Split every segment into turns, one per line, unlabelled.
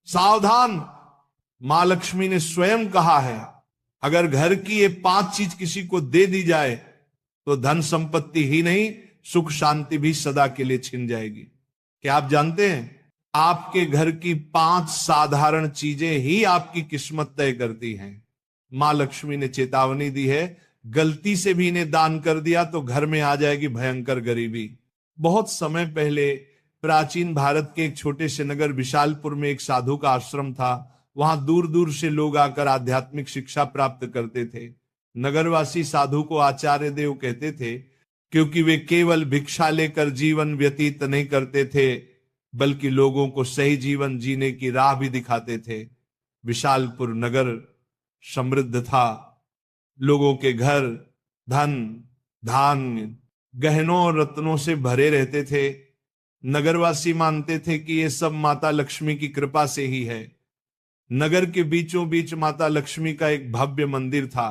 सावधान, मां लक्ष्मी ने स्वयं कहा है, अगर घर की ये 5 चीज किसी को दे दी जाए तो धन संपत्ति ही नहीं, सुख शांति भी सदा के लिए छिन जाएगी। क्या आप जानते हैं, आपके घर की 5 साधारण चीजें ही आपकी किस्मत तय करती हैं। मां लक्ष्मी ने चेतावनी दी है, गलती से भी इन्हें दान कर दिया तो घर में आ जाएगी भयंकर गरीबी। बहुत समय पहले प्राचीन भारत के एक छोटे से नगर विशालपुर में एक साधु का आश्रम था। वहां दूर दूर से लोग आकर आध्यात्मिक शिक्षा प्राप्त करते थे। नगरवासी साधु को आचार्य देव कहते थे, क्योंकि वे केवल भिक्षा लेकर जीवन व्यतीत नहीं करते थे, बल्कि लोगों को सही जीवन जीने की राह भी दिखाते थे। विशालपुर नगर समृद्ध था, लोगों के घर धन, धान्य, गहनों और रत्नों से भरे रहते थे। नगरवासी मानते थे कि ये सब माता लक्ष्मी की कृपा से ही है। नगर के बीचों बीच माता लक्ष्मी का एक भव्य मंदिर था।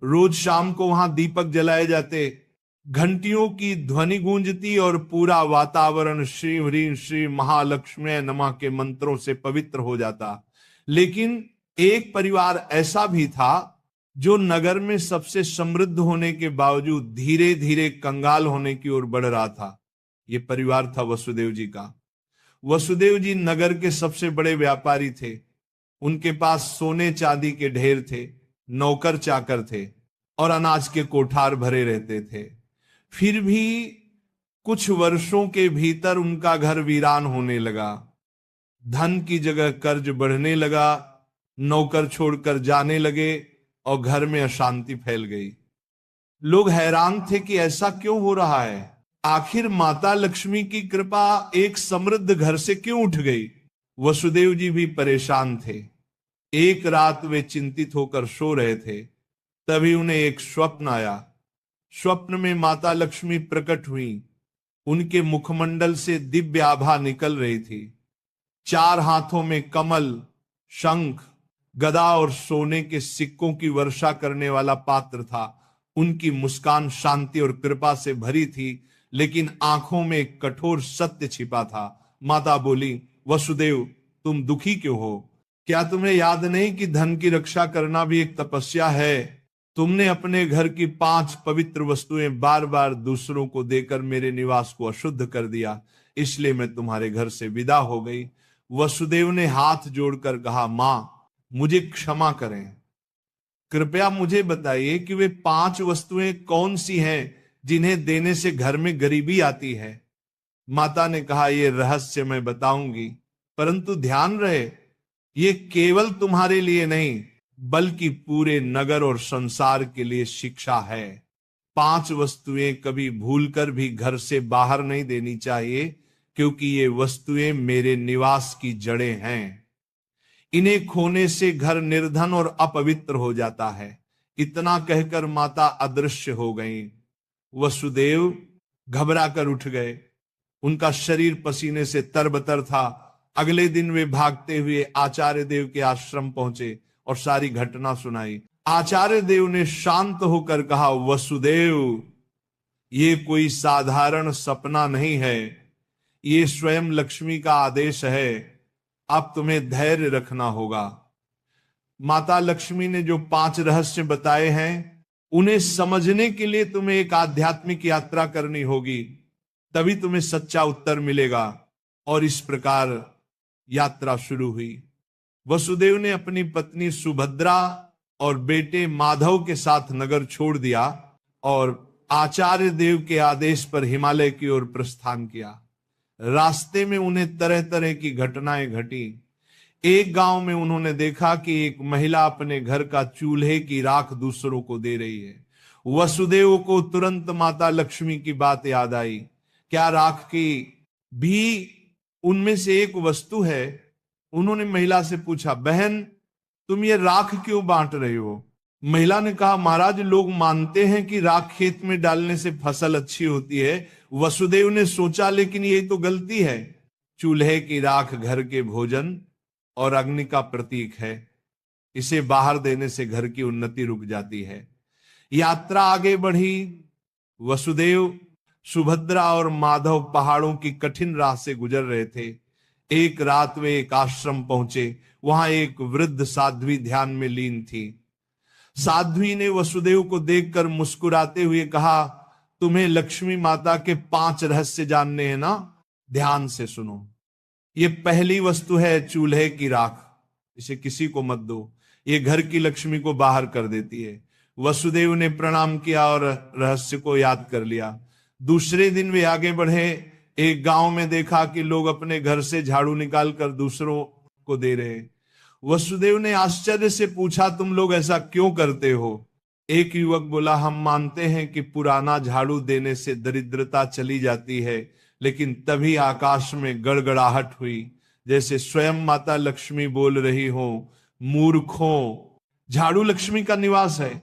रोज शाम को वहां दीपक जलाए जाते, घंटियों की ध्वनि गूंजती और पूरा वातावरण श्री ह्रीं श्री महालक्ष्मी नमः के मंत्रों से पवित्र हो जाता। लेकिन एक परिवार ऐसा भी था जो नगर में सबसे समृद्ध होने के बावजूद धीरे धीरे कंगाल होने की ओर बढ़ रहा था। यह परिवार था वसुदेव जी का। वसुदेव जी नगर के सबसे बड़े व्यापारी थे। उनके पास सोने चांदी के ढेर थे, नौकर चाकर थे और अनाज के कोठार भरे रहते थे। फिर भी कुछ वर्षों के भीतर उनका घर वीरान होने लगा। धन की जगह कर्ज बढ़ने लगा, नौकर छोड़कर जाने लगे और घर में अशांति फैल गई। लोग हैरान थे कि ऐसा क्यों हो रहा है, आखिर माता लक्ष्मी की कृपा एक समृद्ध घर से क्यों उठ गई। वसुदेव जी भी परेशान थे। एक रात वे चिंतित होकर सो रहे थे, तभी उन्हें एक स्वप्न आया। स्वप्न में माता लक्ष्मी प्रकट हुई। उनके मुखमंडल से दिव्य आभा निकल रही थी। 4 हाथों में कमल, शंख, गदा और सोने के सिक्कों की वर्षा करने वाला पात्र था। उनकी मुस्कान शांति और कृपा से भरी थी, लेकिन आंखों में एक कठोर सत्य छिपा था। माता बोली, वसुदेव तुम दुखी क्यों हो? क्या तुम्हें याद नहीं कि धन की रक्षा करना भी एक तपस्या है? तुमने अपने घर की 5 पवित्र वस्तुएं बार बार दूसरों को देकर मेरे निवास को अशुद्ध कर दिया, इसलिए मैं तुम्हारे घर से विदा हो गई। वसुदेव ने हाथ जोड़कर कहा, मां मुझे क्षमा करें, कृपया मुझे बताइए कि वे 5 वस्तुएं कौन सी हैं जिन्हें देने से घर में गरीबी आती है। माता ने कहा, यह रहस्य मैं बताऊंगी, परंतु ध्यान रहे ये केवल तुम्हारे लिए नहीं बल्कि पूरे नगर और संसार के लिए शिक्षा है। 5 वस्तुएं कभी भूलकर भी घर से बाहर नहीं देनी चाहिए, क्योंकि ये वस्तुएं मेरे निवास की जड़ें हैं। इन्हें खोने से घर निर्धन और अपवित्र हो जाता है। इतना कहकर माता अदृश्य हो गईं। वसुदेव घबरा कर उठ गए। उनका शरीर पसीने से तरबतर था। अगले दिन वे भागते हुए आचार्य देव के आश्रम पहुंचे और सारी घटना सुनाई। आचार्य देव ने शांत होकर कहा, वसुदेव ये कोई साधारण सपना नहीं है, ये स्वयं लक्ष्मी का आदेश है। अब तुम्हें धैर्य रखना होगा। माता लक्ष्मी ने जो 5 रहस्य बताए हैं उन्हें समझने के लिए तुम्हें एक आध्यात्मिक यात्रा करनी होगी, तभी तुम्हें सच्चा उत्तर मिलेगा। और इस प्रकार यात्रा शुरू हुई। वसुदेव ने अपनी पत्नी सुभद्रा और बेटे माधव के साथ नगर छोड़ दिया और आचार्य देव के आदेश पर हिमालय की ओर प्रस्थान किया। रास्ते में उन्हें तरह तरह की घटनाएं घटी। एक गांव में उन्होंने देखा कि एक महिला अपने घर का चूल्हे की राख दूसरों को दे रही है। वसुदेव को तुरंत माता लक्ष्मी की बात याद आई। क्या राख की भी उनमें से एक वस्तु है? उन्होंने महिला से पूछा, बहन तुम ये राख क्यों बांट रही हो? महिला ने कहा, महाराज लोग मानते हैं कि राख खेत में डालने से फसल अच्छी होती है। वसुदेव ने सोचा, लेकिन यही तो गलती है। चूल्हे की राख घर के भोजन और अग्नि का प्रतीक है। इसे बाहर देने से घर की उन्नति रुक जाती है। यात्रा आगे बढ़ी। वसुदेव, सुभद्रा और माधव पहाड़ों की कठिन राह से गुजर रहे थे। एक रात वे एक आश्रम पहुंचे। वहां एक वृद्ध साध्वी ध्यान में लीन थी। साध्वी ने वसुदेव को देखकर मुस्कुराते हुए कहा, तुम्हें लक्ष्मी माता के 5 रहस्य जानने हैं ना? ध्यान से सुनो। ये पहली वस्तु है चूल्हे की राख। इसे किसी को मत दो, ये घर की लक्ष्मी को बाहर कर देती है। वसुदेव ने प्रणाम किया और रहस्य को याद कर लिया। दूसरे दिन वे आगे बढ़े। एक गांव में देखा कि लोग अपने घर से झाड़ू निकालकर दूसरों को दे रहे। वसुदेव ने आश्चर्य से पूछा, तुम लोग ऐसा क्यों करते हो? एक युवक बोला, हम मानते हैं कि पुराना झाड़ू देने से दरिद्रता चली जाती है। लेकिन तभी आकाश में गड़गड़ाहट हुई, जैसे स्वयं माता लक्ष्मी बोल रही हो, मूर्खों, झाड़ू लक्ष्मी का निवास है।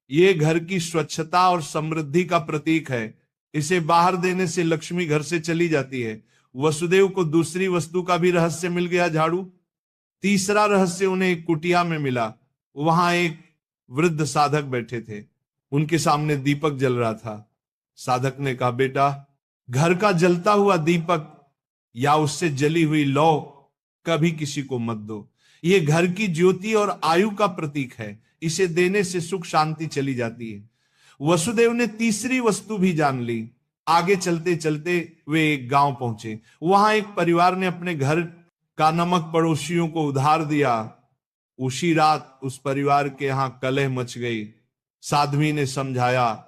ये घर की स्वच्छता और समृद्धि का प्रतीक है। इसे बाहर देने से लक्ष्मी घर से चली जाती है। वसुदेव को दूसरी वस्तु का भी रहस्य मिल गया, झाड़ू। तीसरा रहस्य उन्हें एक कुटिया में मिला। वहां एक वृद्ध साधक बैठे थे। उनके सामने दीपक जल रहा था। साधक ने कहा, बेटा, घर का जलता हुआ दीपक या उससे जली हुई लौ कभी किसी को मत दो। ये घर की ज्योति और आयु का प्रतीक है। इसे देने से सुख शांति चली जाती है। वसुदेव ने तीसरी वस्तु भी जान ली। आगे चलते चलते वे एक गांव पहुंचे। वहां एक परिवार ने अपने घर का नमक पड़ोसियों को उधार दिया। उसी रात उस परिवार के यहां कलह मच गई। साध्वी ने समझाया,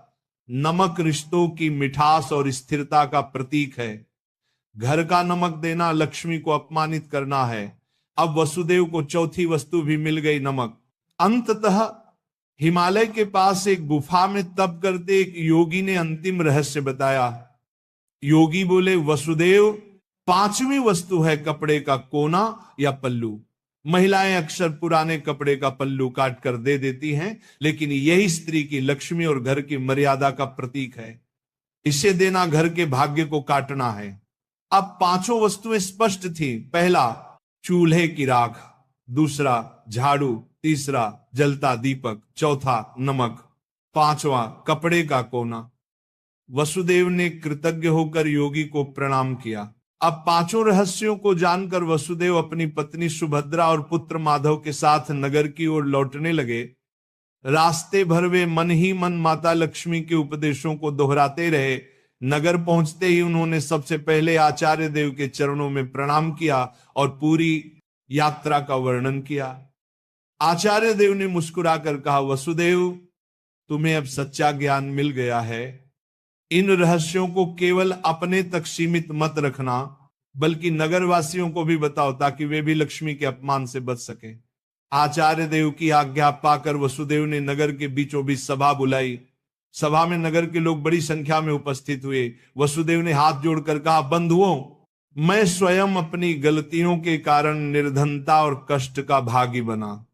नमक रिश्तों की मिठास और स्थिरता का प्रतीक है। घर का नमक देना लक्ष्मी को अपमानित करना है। अब वसुदेव को चौथी वस्तु भी मिल गई, नमक। अंततः हिमालय के पास एक गुफा में तप करते एक योगी ने अंतिम रहस्य बताया। योगी बोले, वसुदेव, 5वीं वस्तु है कपड़े का कोना या पल्लू। महिलाएं अक्सर पुराने कपड़े का पल्लू काट कर दे देती हैं, लेकिन यही स्त्री की लक्ष्मी और घर की मर्यादा का प्रतीक है। इसे देना घर के भाग्य को काटना है। अब 5 वस्तुएं स्पष्ट थी। पहला, चूल्हे की राख। दूसरा, झाड़ू। तीसरा, जलता दीपक। चौथा, नमक। 5वां, कपड़े का कोना। वसुदेव ने कृतज्ञ होकर योगी को प्रणाम किया। अब 5 रहस्यों को जानकर वसुदेव अपनी पत्नी सुभद्रा और पुत्र माधव के साथ नगर की ओर लौटने लगे। रास्ते भर वे मन ही मन माता लक्ष्मी के उपदेशों को दोहराते रहे। नगर पहुंचते ही उन्होंने सबसे पहले आचार्य देव के चरणों में प्रणाम किया और पूरी यात्रा का वर्णन किया। आचार्य देव ने मुस्कुराकर कहा, वसुदेव, तुम्हें अब सच्चा ज्ञान मिल गया है। इन रहस्यों को केवल अपने तक सीमित मत रखना, बल्कि नगरवासियों को भी बताओ, ताकि वे भी लक्ष्मी के अपमान से बच सके। आचार्य देव की आज्ञा पाकर वसुदेव ने नगर के बीचों बीच सभा बुलाई। सभा में नगर के लोग बड़ी संख्या में उपस्थित हुए। वसुदेव ने हाथ जोड़कर कहा, बंधुओं, मैं स्वयं अपनी गलतियों के कारण निर्धनता और कष्ट का भागी बना।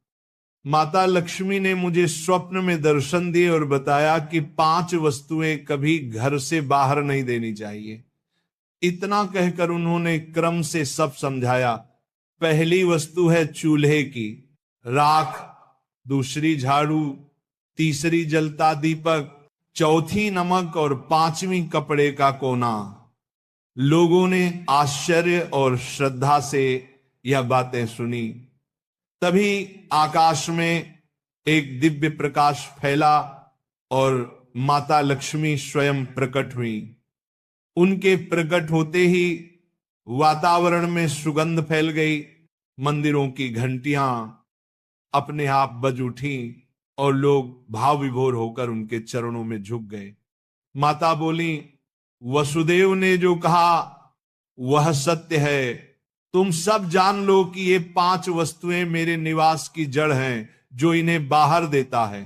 माता लक्ष्मी ने मुझे स्वप्न में दर्शन दिए और बताया कि 5 वस्तुएं कभी घर से बाहर नहीं देनी चाहिए। इतना कहकर उन्होंने क्रम से सब समझाया। पहली वस्तु है चूल्हे की राख, दूसरी झाड़ू, तीसरी जलता दीपक, चौथी नमक और 5वीं कपड़े का कोना। लोगों ने आश्चर्य और श्रद्धा से यह बातें सुनी। तभी आकाश में एक दिव्य प्रकाश फैला और माता लक्ष्मी स्वयं प्रकट हुई। उनके प्रकट होते ही वातावरण में सुगंध फैल गई। मंदिरों की घंटियां अपने आप बज उठी और लोग भाव विभोर होकर उनके चरणों में झुक गए। माता बोली, वसुदेव ने जो कहा वह सत्य है। तुम सब जान लो कि ये 5 वस्तुएं मेरे निवास की जड़ हैं। जो इन्हें बाहर देता है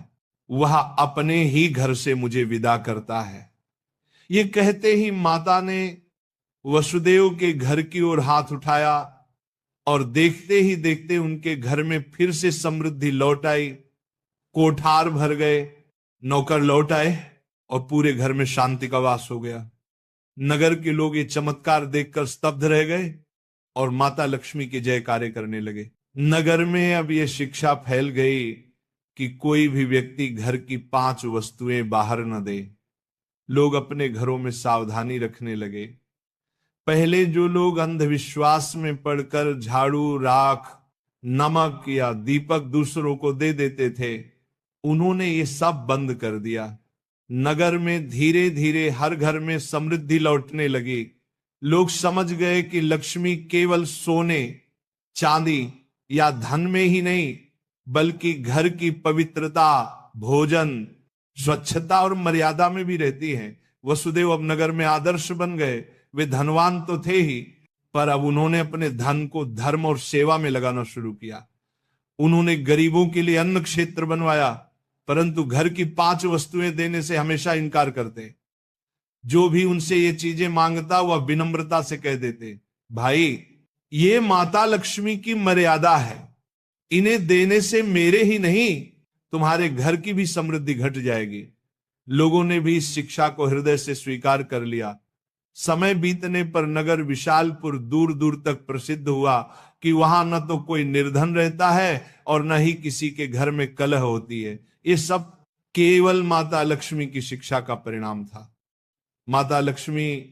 वह अपने ही घर से मुझे विदा करता है। ये कहते ही माता ने वसुदेव के घर की ओर हाथ उठाया और देखते ही देखते उनके घर में फिर से समृद्धि लौट आई। कोठार भर गए, नौकर लौट आए और पूरे घर में शांति का वास हो गया। नगर के लोग ये चमत्कार देखकर स्तब्ध रह गए और माता लक्ष्मी के जयकारे करने लगे। नगर में अब यह शिक्षा फैल गई कि कोई भी व्यक्ति घर की 5 वस्तुएं बाहर न दे। लोग अपने घरों में सावधानी रखने लगे। पहले जो लोग अंधविश्वास में पड़कर झाड़ू, राख, नमक या दीपक दूसरों को दे देते थे, उन्होंने ये सब बंद कर दिया। नगर में धीरे धीरे हर घर में समृद्धि लौटने लगी। लोग समझ गए कि लक्ष्मी केवल सोने, चांदी या धन में ही नहीं, बल्कि घर की पवित्रता, भोजन, स्वच्छता और मर्यादा में भी रहती है। वसुदेव अब नगर में आदर्श बन गए। वे धनवान तो थे ही, पर अब उन्होंने अपने धन को धर्म और सेवा में लगाना शुरू किया। उन्होंने गरीबों के लिए अन्न क्षेत्र बनवाया, परंतु घर की 5 वस्तुएं देने से हमेशा इनकार करते। जो भी उनसे ये चीजें मांगता वह विनम्रता से कह देते, भाई ये माता लक्ष्मी की मर्यादा है, इन्हें देने से मेरे ही नहीं तुम्हारे घर की भी समृद्धि घट जाएगी। लोगों ने भी इस शिक्षा को हृदय से स्वीकार कर लिया। समय बीतने पर नगर विशालपुर दूर दूर तक प्रसिद्ध हुआ कि वहां न तो कोई निर्धन रहता है और न ही किसी के घर में कलह होती है। ये सब केवल माता लक्ष्मी की शिक्षा का परिणाम था। माता लक्ष्मी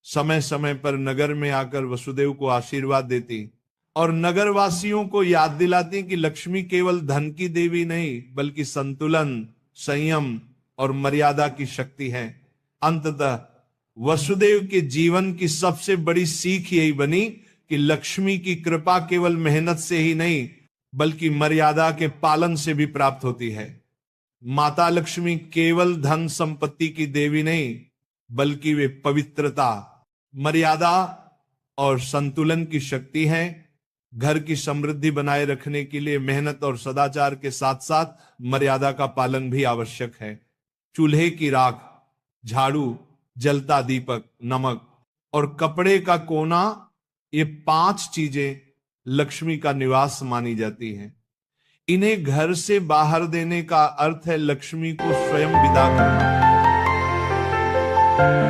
समय समय पर नगर में आकर वसुदेव को आशीर्वाद देती और नगरवासियों को याद दिलाती कि लक्ष्मी केवल धन की देवी नहीं, बल्कि संतुलन, संयम और मर्यादा की शक्ति है। अंततः वसुदेव के जीवन की सबसे बड़ी सीख यही बनी कि लक्ष्मी की कृपा केवल मेहनत से ही नहीं, बल्कि मर्यादा के पालन से भी प्राप्त होती है। माता लक्ष्मी केवल धन संपत्ति की देवी नहीं, बल्कि वे पवित्रता, मर्यादा और संतुलन की शक्ति है। घर की समृद्धि बनाए रखने के लिए मेहनत और सदाचार के साथ साथ मर्यादा का पालन भी आवश्यक है। चूल्हे की राख, झाड़ू, जलता दीपक, नमक और कपड़े का कोना, ये 5 चीजें लक्ष्मी का निवास मानी जाती हैं। इन्हें घर से बाहर देने का अर्थ है लक्ष्मी को स्वयं विदा करना।